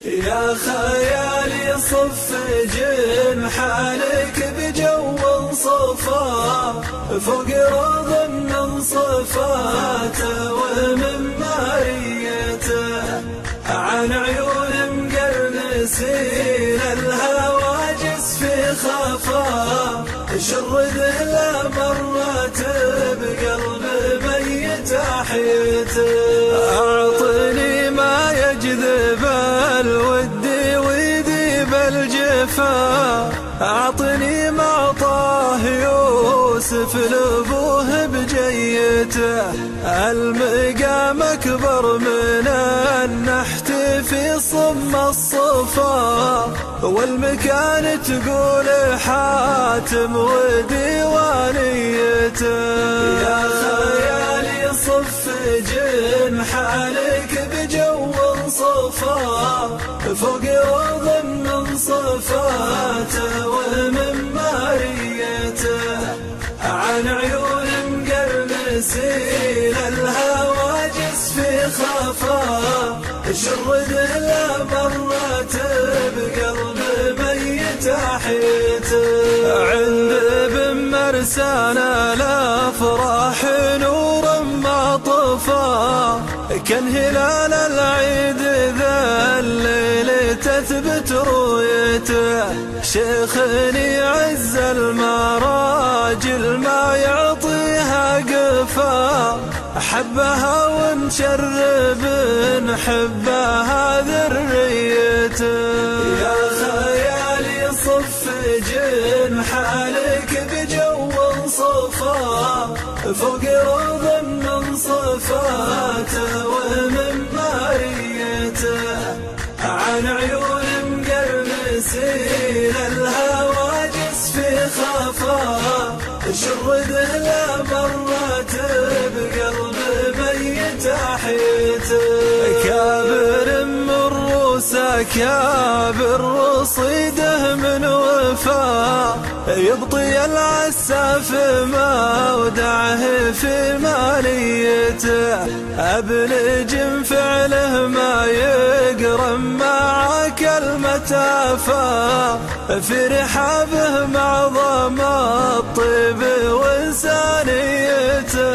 يا خيالي صف جنحانك بجو صفا فوق روض من صفاته ومن ماريته عن عيون مقرنسين الهواجس في خفا شرده لا مرت بقلب ميت احيته اعطني ما يجذب الود ويذيب الجفا اعطني ما طاه يوسف لابوه بجيته المقام اكبر من النحت في صم الصفا والمكان تقول حاتم وديوانيته يا خيالي صف جنحانك بجو صفا فوق روض من صفاته ومن ماريته عن عيون مقرنسين الهواجس في خفا شرده لا مرت بقلب ميت احيته عند ابن مرسانا الافراح نور ما طفى كان هلال العيد ذا الليل تثبت رؤيته شيخني عز المراجل ما يعطيها قفا حبها ونشرب نحبها ذريته يا خيالي صف جنحانك بجو صفا فوق روض من صفاته ومن ماريته عن عيون مقرنسين الهواجس في خفا شرده لا مرت بقلب ميت احيته كابر من روسه كابر رصيده من وفا يبطي العساف ما ودعه في ماليته ابلج فعله ما يقرم مع كلمة افا في رحابه معظم الطيب وانسانيته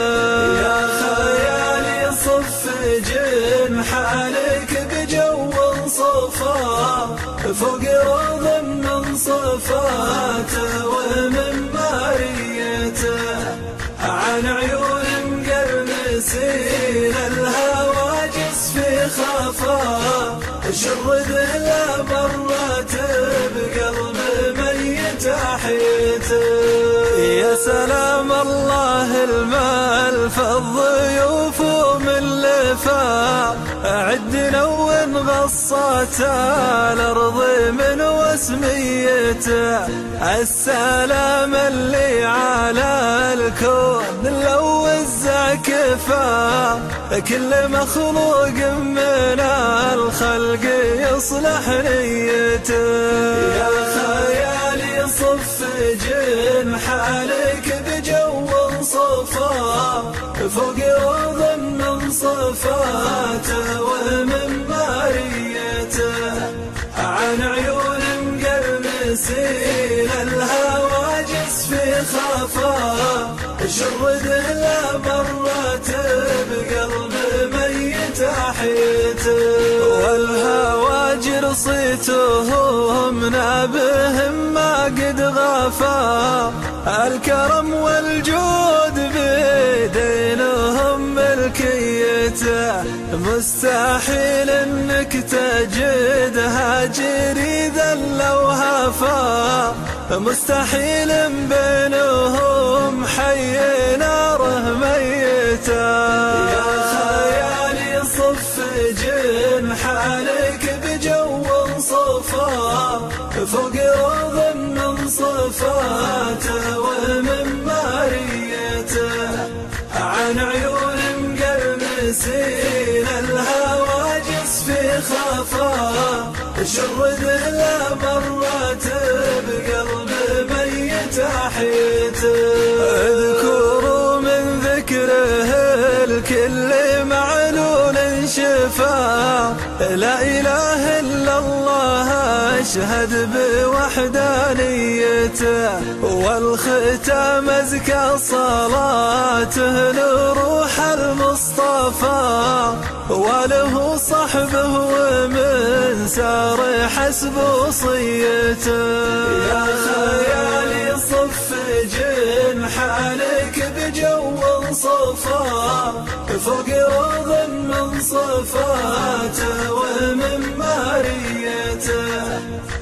يا خيالي صف جنحانك بجو صفا فوق روض من صفاته ومن ماريته عن عيون مقرنسين الهواجس في خفا شرده لا مرت بقلب ميت احيته يا سلام الله المال فالضيوف من لفا عدنا وانغصت الارض من وسميته السلام اللي على الكون لو الزكفا كل مخلوق من الخلق يصلح نيته يا خيالي صف جنحانك بجو صفا فوق روض من صفاته ومن ماريته عن عيون مقرنسين الهواجس في خفا شرده لا مرت بقلب ميت احيته والهواجر صيتهم نابهم ما قد غفا الكرم والجود بيدينهم ملكيته مستحيل انك تجدها جريدا لو هفا مستحيل بينهم حي ناره ميته يا خيالي صف جنحانك بجو صفا فوق روض من صفاته ومن ماريته عن عيون مقرنسين الهواجس في خفا شرده لا مرت بقلب ميت احيته اذكروا من ذكره الكل معلول شفا لا إله إلا الله أشهد بوحدانيته، والختام أزكى صلاته لروح المصطفى وله صحبه ومن سار حسب وصيته. يا خيالي صف جنحانك بجو صفا فوق روض من صفاته ومن ماريته،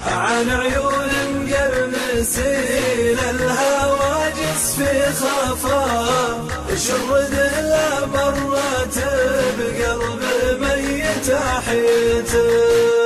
عن عيون مقرمسين الهواجس في خفا شرد لا مرت بقلب ميت حيته.